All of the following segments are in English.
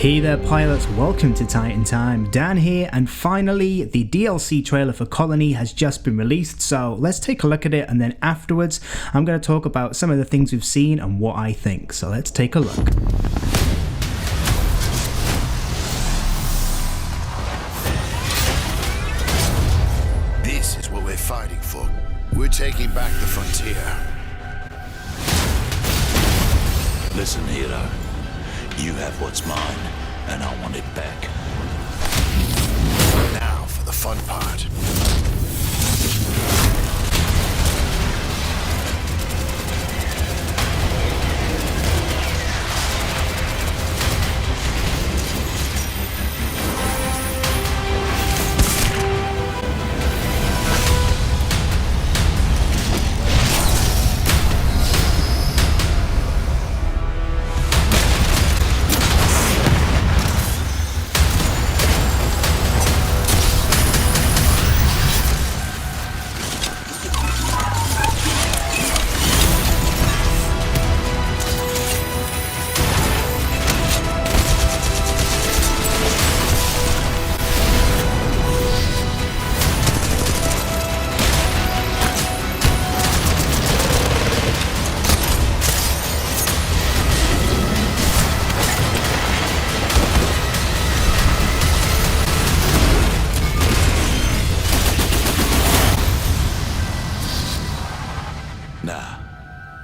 Hey there pilots, welcome to TitanTime. Dan here, and finally the DLC trailer for Colony has just been released, so let's take a look at it, and then afterwards I'm going to talk about some of the things we've seen and what I think, so let's take a look. This is what we're fighting for. We're taking back the frontier. Listen, hero. You have what's mine, and I want it back. Now for the fun part.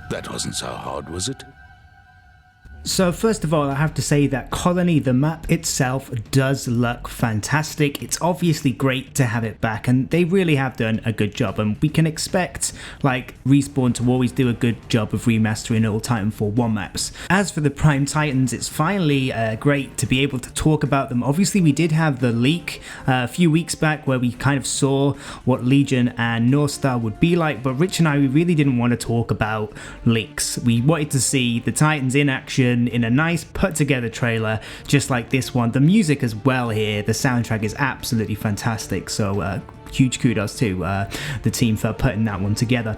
That wasn't so hard, was it? So first of all, I have to say that Colony, the map itself, does look fantastic. It's obviously great to have it back, and they really have done a good job, and we can expect like Respawn to always do a good job of remastering all Titanfall 1 maps. As for the Prime Titans, it's finally great to be able to talk about them. Obviously we did have the leak a few weeks back where we kind of saw what Legion and Northstar would be like, but Rich and I, we really didn't want to talk about leaks. We wanted to see the Titans in action in a nice put together trailer just like this one. The music as well here, the soundtrack is absolutely fantastic, so huge kudos to the team for putting that one together.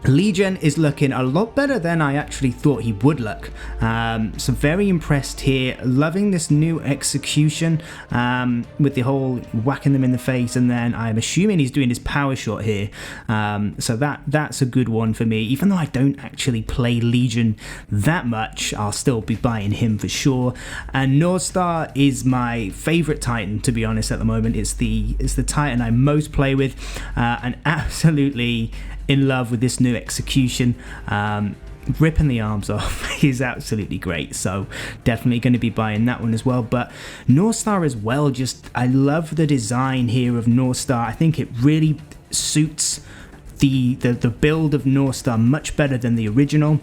Legion is looking a lot better than I actually thought he would look. So very impressed here, loving this new execution with the whole whacking them in the face, and then I'm assuming he's doing his power shot here. So that's a good one for me. Even though I don't actually play Legion that much, I'll still be buying him for sure. And Northstar is my favorite Titan, to be honest, at the moment. It's the Titan I most play with, and absolutely in love with this new execution. Ripping the arms off is absolutely great, so definitely going to be buying that one as well. But Northstar as well, just I love the design here of Northstar. I think it really suits the build of Northstar much better than the original.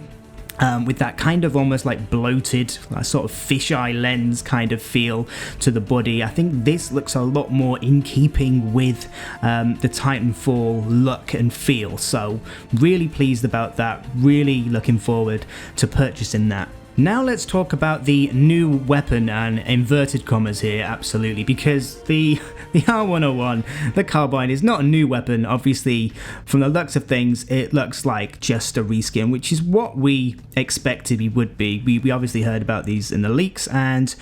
With that kind of almost like bloated, sort of fisheye lens kind of feel to the body. I think this looks a lot more in keeping with the Titanfall look and feel, so really pleased about that, really looking forward to purchasing that. Now let's talk about the new weapon, and inverted commas here, absolutely, because the R101, the carbine, is not a new weapon. Obviously, from the looks of things, it looks like just a reskin, which is what we expected it would be. We obviously heard about these in the leaks, and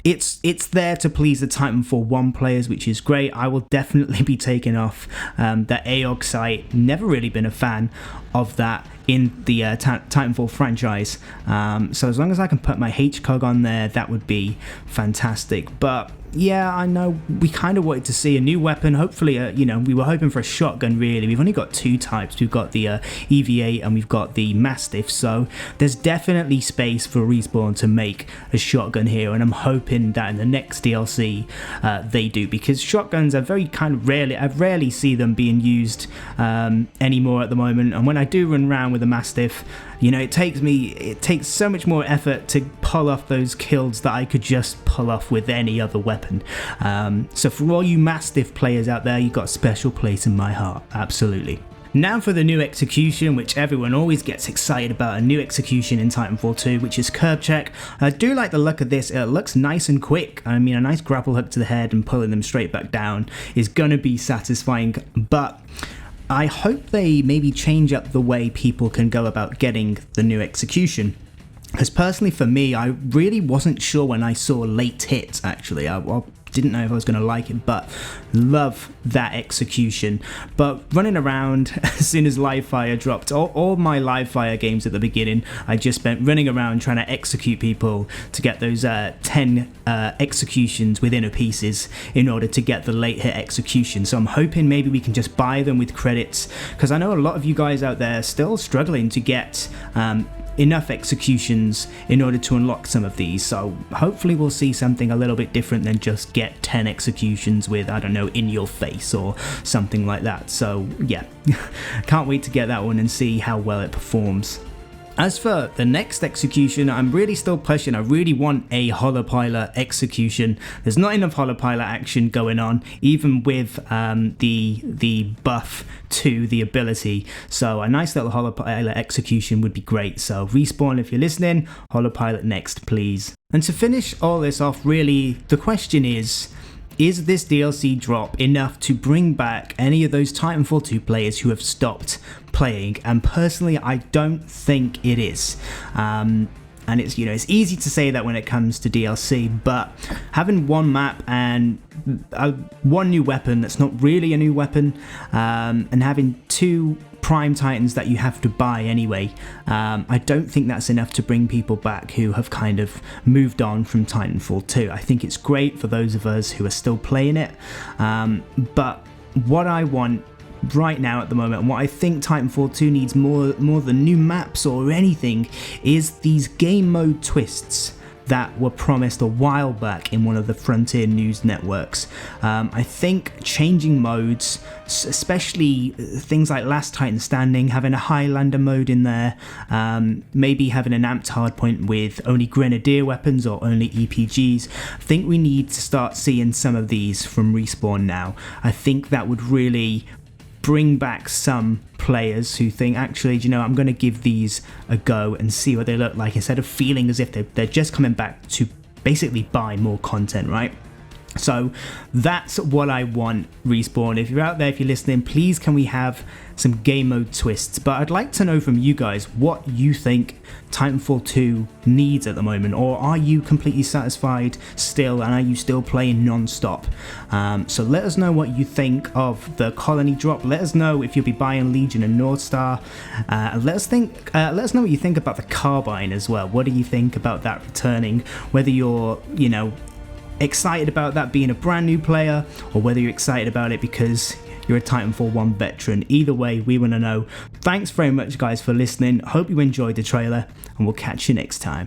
it's there to please the Titanfall 1 players, which is great. I will definitely be taking off the AOG sight. Never really been a fan of that in the Titanfall franchise. So as long as I can put my HCOG on there, that would be fantastic. But yeah, I know we kind of wanted to see a new weapon. Hopefully, we were hoping for a shotgun, really. We've only got two types. We've got the EVA and we've got the Mastiff. So there's definitely space for Respawn to make a shotgun here. And I'm hoping that in the next DLC they do, because shotguns are very kind of rarely, I rarely see them being used anymore at the moment. And when I do run around with a Mastiff, it takes so much more effort to pull off those kills that I could just pull off with any other weapon. So for all you Mastiff players out there, you've got a special place in my heart, absolutely. Now for the new execution, which everyone always gets excited about, a new execution in Titanfall 2, which is curb check. I do like the look of this. It looks nice and quick. I mean, a nice grapple hook to the head and pulling them straight back down is going to be satisfying, but I hope they maybe change up the way people can go about getting the new execution. Because personally for me, I really wasn't sure when I saw Late Hits, actually. I didn't know if I was going to like it, but love that execution. But running around as soon as Live Fire dropped, all my Live Fire games at the beginning, I just spent running around trying to execute people to get those 10 executions within a pieces in order to get the late hit execution. So I'm hoping maybe we can just buy them with credits, because I know a lot of you guys out there are still struggling to get enough executions in order to unlock some of these. So hopefully we'll see something a little bit different than just get 10 executions with, I don't know, In Your Face or something like that. So yeah, can't wait to get that one and see how well it performs. As for the next execution, I'm really still pushing. I really want a Holopilot execution. There's not enough Holopilot action going on, even with the buff to the ability. So a nice little Holopilot execution would be great. So Respawn, if you're listening, Holopilot next, please. And to finish all this off, really, the question is this DLC drop enough to bring back any of those Titanfall 2 players who have stopped playing? And personally, I don't think it is. And it's, you know, it's easy to say that when it comes to DLC, but having one map and one new weapon that's not really a new weapon, and having 2 Prime Titans that you have to buy anyway, I don't think that's enough to bring people back who have kind of moved on from Titanfall 2. I think it's great for those of us who are still playing it, but what I want right now at the moment, and what I think Titanfall 2 needs more than new maps or anything, is these game mode twists that were promised a while back in one of the Frontier news networks. I think changing modes, especially things like Last Titan Standing, having a Highlander mode in there, maybe having an amped hardpoint with only Grenadier weapons or only EPGs. I think we need to start seeing some of these from Respawn now. I think that would really bring back some players who think, actually, you know, I'm going to give these a go and see what they look like, instead of feeling as if they're just coming back to basically buy more content, right? So that's what I want, Respawn. If you're out there, if you're listening, please can we have some game mode twists? But I'd like to know from you guys what you think Titanfall 2 needs at the moment, or are you completely satisfied still, and are you still playing non-stop? So let us know what you think of the Colony drop. Let us know if you'll be buying Legion and Northstar. Let us know what you think about the Carbine as well. What do you think about that returning? Whether you're, you know, excited about that being a brand new player, or whether you're excited about it because you're a Titanfall 1 veteran. Either way, we want to know. Thanks very much, guys, for listening. Hope you enjoyed the trailer, and we'll catch you next time.